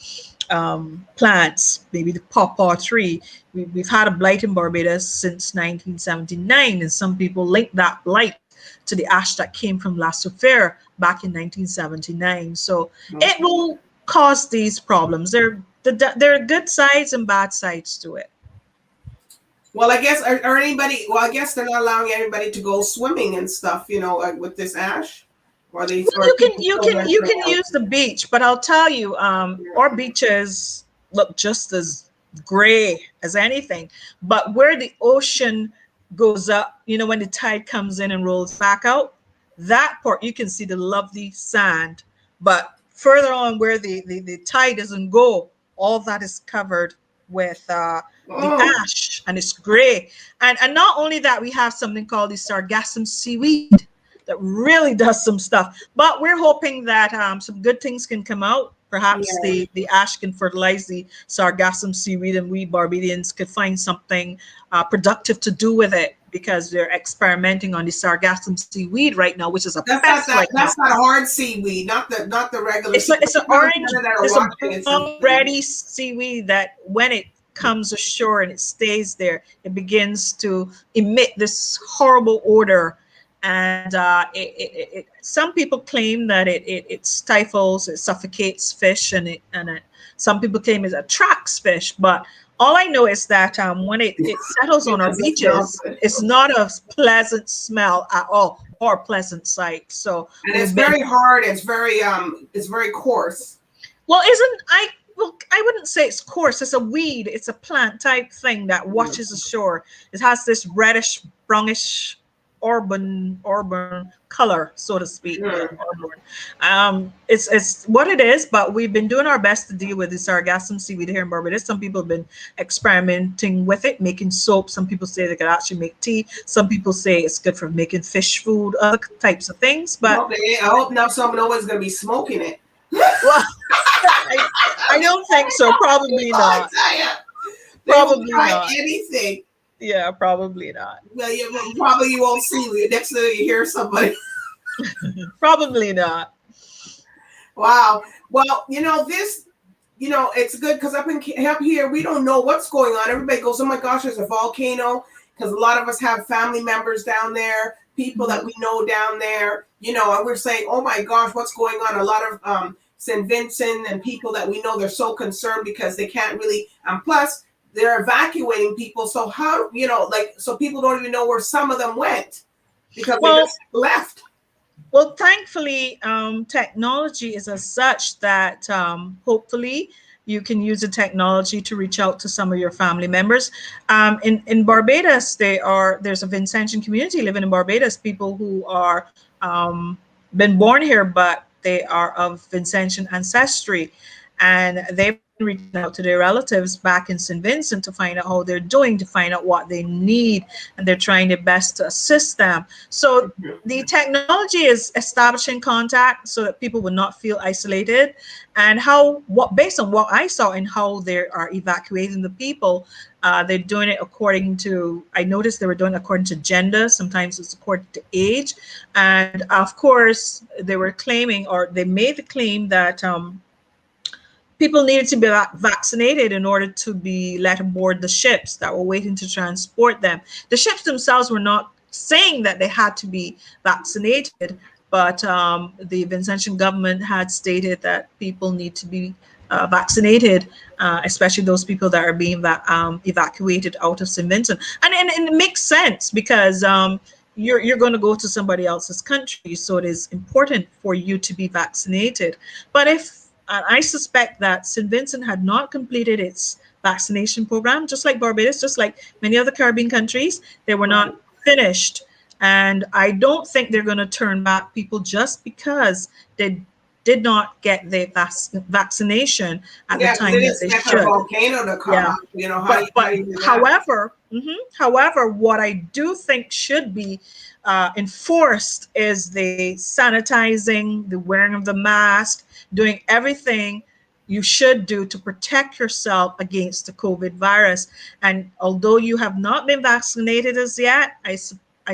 plants, maybe the pawpaw tree. We've had a blight in Barbados since 1979, and some people link that blight to the ash that came from La Soufrière back in 1979. So it will cause these problems. There are good sides and bad sides to it. Well, I guess I guess they're not allowing anybody to go swimming and stuff, with this ash. Or you can use the beach, but I'll tell you, our beaches look just as gray as anything. But where the ocean goes up, when the tide comes in and rolls back out, that part you can see the lovely sand. But further on, where the tide doesn't go, all that is covered with the ash, and it's gray. And not only that, we have something called the sargassum seaweed that really does some stuff. But we're hoping that some good things can come out. Perhaps the ash can fertilize the sargassum seaweed, and we Barbadians could find something productive to do with it. because they're experimenting on the sargassum seaweed right now, which is a pest right now. That's not hard seaweed, not the regular. It's an orange, it's it's a ready seaweed that when it comes ashore and it stays there, it begins to emit this horrible odor. And some people claim that it stifles, it suffocates fish, and some people claim it attracts fish. But all I know is that when it settles on our beaches, it's not a pleasant smell at all or pleasant sight. So and it's very hard. It's very coarse. Well, I wouldn't say it's coarse. It's a weed. It's a plant type thing that washes ashore. It has this reddish, brownish, urban color, so to speak. It's what it is, but we've been doing our best to deal with the sargassum seaweed here in Barbados. Some people have been experimenting with it, making soap. Some people say they could actually make tea. Some people say it's good for making fish food, other types of things. But I hope now someone's going to be smoking it. Well, I don't think so. Probably not. Probably not. Anything. Yeah, probably not. Well, probably you won't see next time you hear somebody. Probably not. Wow. Well, this, it's good because up here we don't know what's going on. Everybody goes, "Oh my gosh, there's a volcano," because a lot of us have family members down there, people that we know down there. And we're saying, "Oh my gosh, what's going on?" A lot of St. Vincent and people that we know, they're so concerned because they can't really. Plus, they're evacuating people. So how, so people don't even know where some of them went because they just left. Well, thankfully, technology is as such that hopefully you can use the technology to reach out to some of your family members. In Barbados, there's a Vincentian community living in Barbados, people who are been born here, but they are of Vincentian ancestry. And they've reaching out to their relatives back in St. Vincent to find out how they're doing, to find out what they need, and they're trying their best to assist them. So the technology is establishing contact so that people will not feel isolated. And based on what I saw and how they are evacuating the people, they're doing it according to, I noticed they were doing it according to gender, sometimes it's according to age. And of course, they were claiming, or they made the claim that people needed to be vaccinated in order to be let aboard the ships that were waiting to transport them. The ships themselves were not saying that they had to be vaccinated, but the Vincentian government had stated that people need to be vaccinated, especially those people that are being evacuated out of St. Vincent. And it makes sense because you're going to go to somebody else's country, so it is important for you to be vaccinated. But I suspect that St. Vincent had not completed its vaccination program, just like Barbados, just like many other Caribbean countries. They were not finished. And I don't think they're going to turn back people just because they did not get the vaccination at the time that they should. Volcano to come up. However, what I do think should be enforced is the sanitizing, the wearing of the mask, doing everything you should do to protect yourself against the COVID virus. And although you have not been vaccinated as yet, I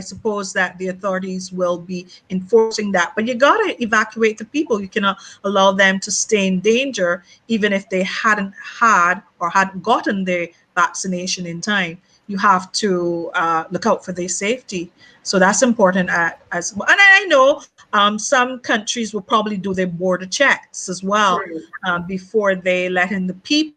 suppose that the authorities will be enforcing that. But you got to evacuate the people. You cannot allow them to stay in danger, even if they hadn't had or hadn't gotten their vaccination in time. You have to look out for their safety. So that's important as well. And I know some countries will probably do their border checks as well before they let in the people.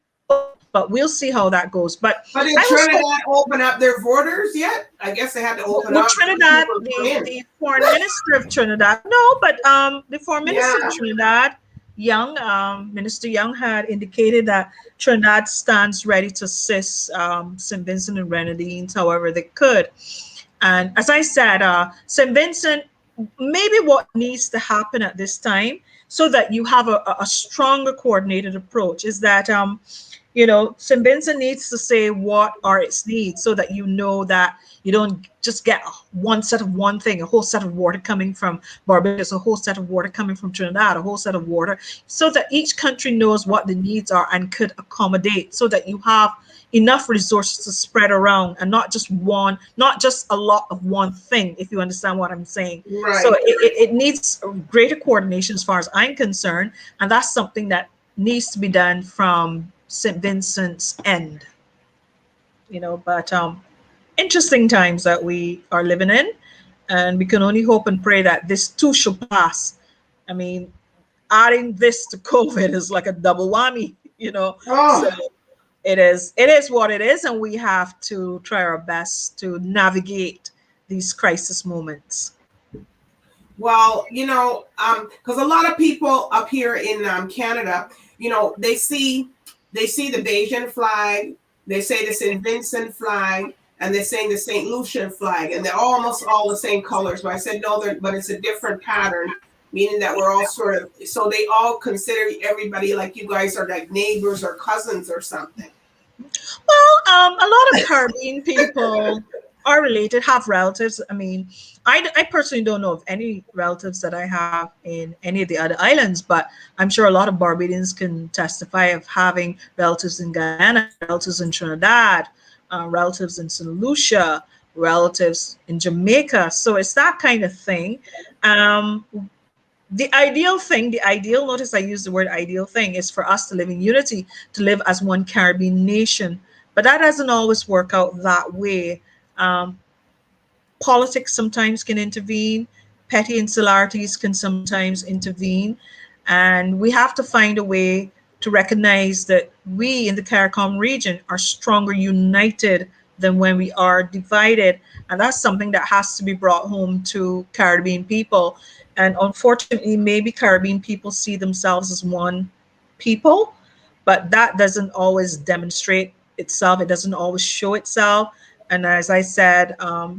But we'll see how that goes. But did Trinidad open up their borders yet? I guess they had to open up. Trinidad, the foreign minister of Trinidad. No, but the foreign minister of Trinidad, Minister Young, had indicated that Trinidad stands ready to assist St. Vincent and Grenadines however they could. And as I said, St. Vincent, maybe what needs to happen at this time so that you have a stronger coordinated approach is that, St. Vincent needs to say what are its needs so that you know that you don't just get one set of one thing, a whole set of water coming from Barbados, a whole set of water coming from Trinidad, a whole set of water, so that each country knows what the needs are and could accommodate so that you have enough resources to spread around, and not just a lot of one thing, if you understand what I'm saying. Right. So it needs greater coordination as far as I'm concerned, and that's something that needs to be done from St. Vincent's end. But interesting times that we are living in, and we can only hope and pray that this too shall pass. I mean, adding this to COVID is like a double whammy, Oh. So it is what it is, and we have to try our best to navigate these crisis moments. Well, because a lot of people up here in Canada, they see the Bayesian flag, they say the St. Vincent flag, and they're saying the St. Lucia flag, and they're almost all the same colors. But I said no, but it's a different pattern, meaning that we're all sort of, so they all consider everybody like you guys are like neighbors or cousins or something. Well, a lot of Caribbean people are related, have relatives. I mean, I personally don't know of any relatives that I have in any of the other islands, but I'm sure a lot of Barbadians can testify of having relatives in Guyana, relatives in Trinidad, relatives in St. Lucia, relatives in Jamaica. So it's that kind of thing. The ideal, notice I use the word ideal thing, is for us to live in unity, to live as one Caribbean nation. But that doesn't always work out that way. Politics sometimes can intervene, petty insularities can sometimes intervene, and we have to find a way to recognize that we in the CARICOM region are stronger united than when we are divided. And that's something that has to be brought home to Caribbean people. And unfortunately, maybe Caribbean people see themselves as one people, but that doesn't always demonstrate itself. It doesn't always show itself. And as I said,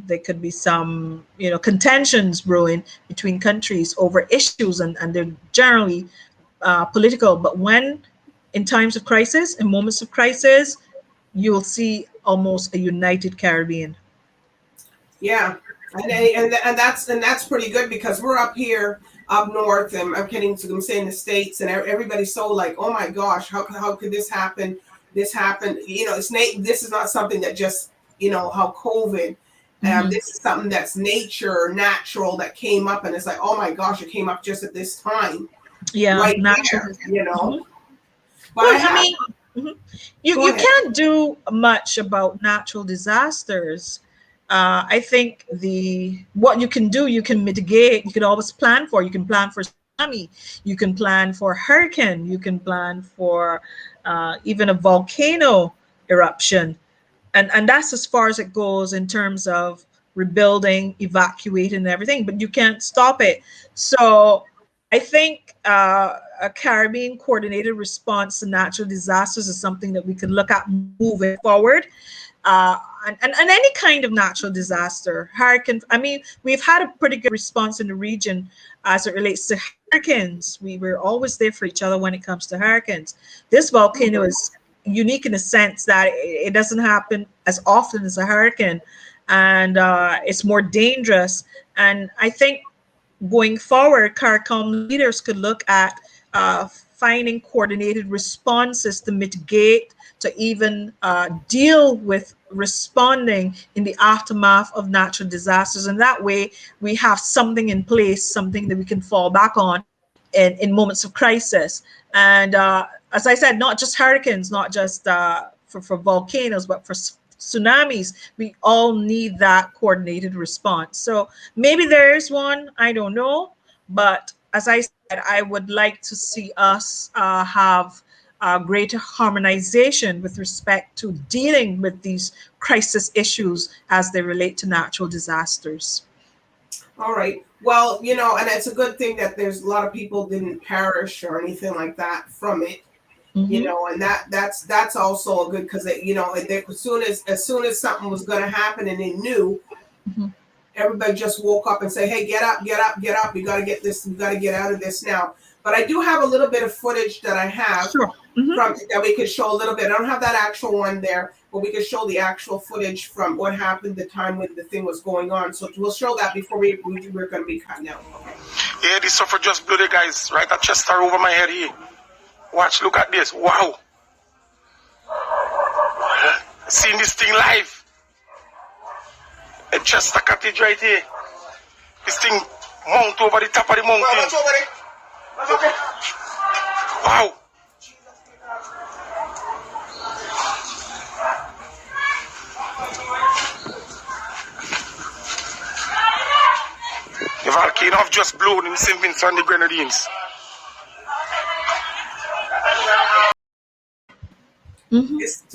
there could be some, contentions brewing between countries over issues, and they're generally political. But when in times of crisis, in moments of crisis, you'll see almost a united Caribbean. Yeah, and that's pretty good, because we're up here up north, and I'm getting to them saying the States, and everybody's so like, oh my gosh, how could this happen? This happened, this is not something that just, how COVID, this is something that's natural that came up, and it's like, oh my gosh, it came up just at this time. Yeah, right natural. there, But well, you can't do much about natural disasters. I think what you can do, you can mitigate. You can always plan for. You can plan for tsunami. You can plan for hurricane. You can plan for even a volcano eruption, and that's as far as it goes in terms of rebuilding, evacuating, and everything. But you can't stop it. So I think a Caribbean coordinated response to natural disasters is something that we could look at moving forward. And any kind of natural disaster, hurricane. I mean, we've had a pretty good response in the region as it relates to hurricanes. We were always there for each other when it comes to hurricanes. This volcano is unique in the sense that it doesn't happen as often as a hurricane, and it's more dangerous. And I think going forward, CARICOM leaders could look at finding coordinated responses to mitigate, to even deal with responding in the aftermath of natural disasters. And that way we have something in place, something that we can fall back on in moments of crisis. And as I said, not just hurricanes, not just for volcanoes, but for tsunamis, we all need that coordinated response. So maybe there is one, I don't know. But as I said, I would like to see us have greater harmonization with respect to dealing with these crisis issues as they relate to natural disasters. All right. Well, and it's a good thing that there's a lot of people didn't perish or anything like that from it. And that's also a good, because as soon as something was going to happen and they knew, everybody just woke up and say, hey, get up, we got to get this, we got to get out of this now. But I do have a little bit of footage that I have from that we could show a little bit. I don't have that actual one there, but we could show the actual footage from what happened the time when the thing was going on. So we'll show that before we're going to be cutting out. Okay. Yeah, this suffer just blew the guys right at Chester over my head here. Watch, look at this. Wow. Seeing this thing live. A Chester cottage right here. This thing mount over the top of the mountain. Wow. The volcano have just blown in St. Vincent and the Grenadines.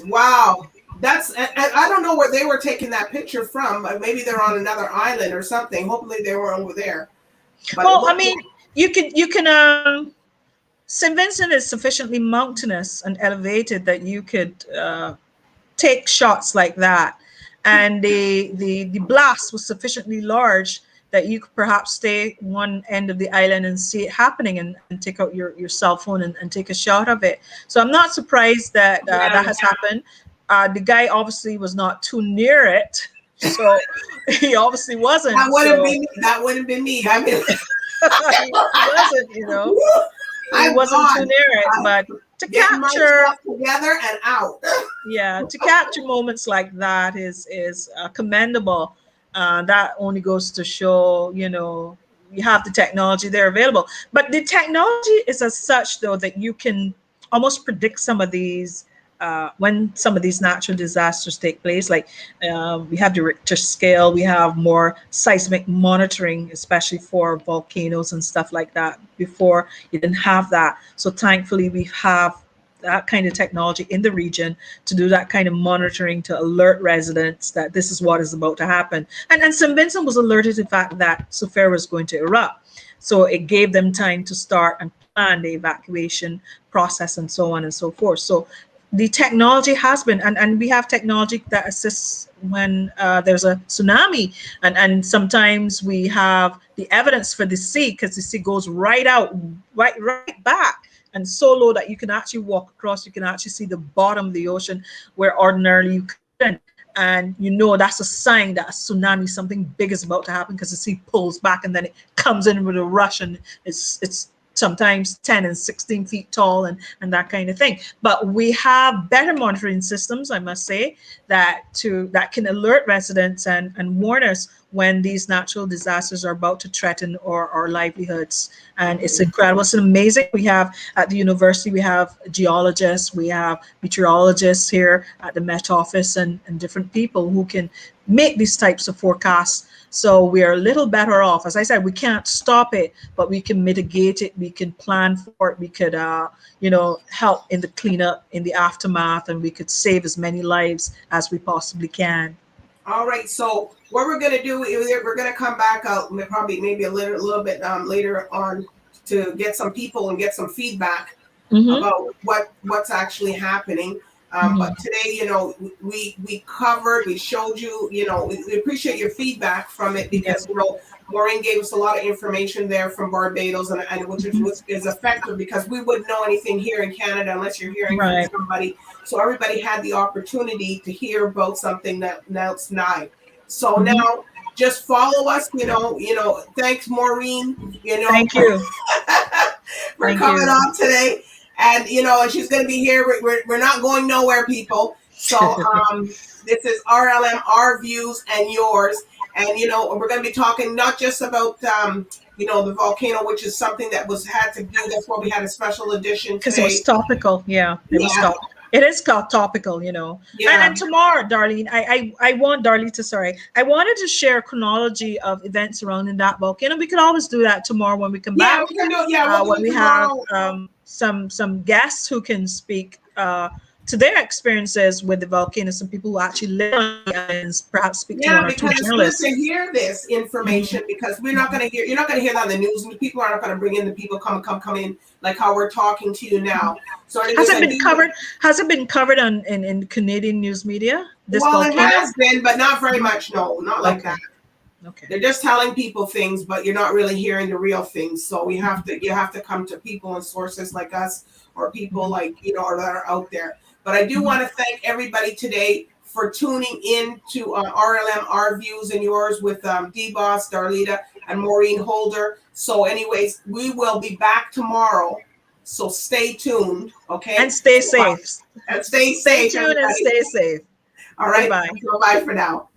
Wow. That's, and I don't know where they were taking that picture from, but maybe they're on another island or something. Hopefully they were over there. But well, I mean, you can St. Vincent is sufficiently mountainous and elevated that you could take shots like that, and the blast was sufficiently large that you could perhaps stay one end of the island and see it happening, and take out your cell phone and take a shot of it. So I'm not surprised that that has happened. The guy obviously was not too near it, so he obviously wasn't. That wouldn't be me. That wouldn't be me. I mean, he wasn't, you know. He wasn't too near it, but to capture together and out. Yeah, to capture moments like that is commendable. That only goes to show, you know, you have the technology there available. But the technology is as such, though, that you can almost predict some of these when some of these natural disasters take place. Like we have the Richter scale, we have more seismic monitoring, especially for volcanoes and stuff like that. Before, you didn't have that. So thankfully, we have that kind of technology in the region to do that kind of monitoring, to alert residents that this is what is about to happen. And St. Vincent was alerted to the fact that Soufriere was going to erupt. So it gave them time to start and plan the evacuation process and so on and so forth. So the technology has been, and we have technology that assists when there's a tsunami, and sometimes we have the evidence for the sea, because the sea goes right out, right back, and so low that you can actually walk across, you can actually see the bottom of the ocean where ordinarily you couldn't. And you know that's a sign that a tsunami, something big is about to happen, because the sea pulls back and then it comes in with a rush, and it's sometimes 10 and 16 feet tall and that kind of thing. But we have better monitoring systems, I must say, that can alert residents and warn us when these natural disasters are about to threaten our livelihoods. And it's incredible. It's amazing. We have at the university, we have geologists, we have meteorologists here at the Met Office, and different people who can make these types of forecasts. So we are a little better off. As I said, we can't stop it, but we can mitigate it. We can plan for it. We could, help in the cleanup, in the aftermath, and we could save as many lives as we possibly can. All right. So what we're going to do is we're going to come back out maybe a little bit later on to get some people and get some feedback about what's actually happening. But today, we covered, we showed you, we appreciate your feedback from it, because, Maureen gave us a lot of information there from Barbados, and which is effective, because we wouldn't know anything here in Canada unless you're hearing from somebody. So everybody had the opportunity to hear about something that's nigh. So now just follow us, thanks, Maureen, Thank you. for coming on today. And, and she's going to be here. We're not going nowhere, people. So this is RLM Our Views and Yours. And, we're going to be talking not just about, the volcano, which is something that had to do. That's why we had a special edition because it was topical. Yeah, it was topical. It is called topical, Yeah. And tomorrow, Darlene, I wanted to share a chronology of events surrounding that volcano. We could always do that tomorrow when we come back. We can do it. When we have some guests who can speak to their experiences with the volcano, some people who actually live on the islands, perhaps speak to one or two journalists. It's good to hear this information, because you're not going to hear that on the news, and people aren't going to bring in the people come in like how we're talking to you now. So has it been covered in Canadian news media? It has been, but not very much. No, not like that. Okay. They're just telling people things, but you're not really hearing the real things. So you have to come to people and sources like us, or people like that are out there. But I do want to thank everybody today for tuning in to RLM Our Views and Yours with DBoss, Darlita, and Maureen Holder. So anyways, we will be back tomorrow. So stay tuned, okay? And stay safe. And stay safe. Stay tuned and stay safe. All right. Bye. So bye for now.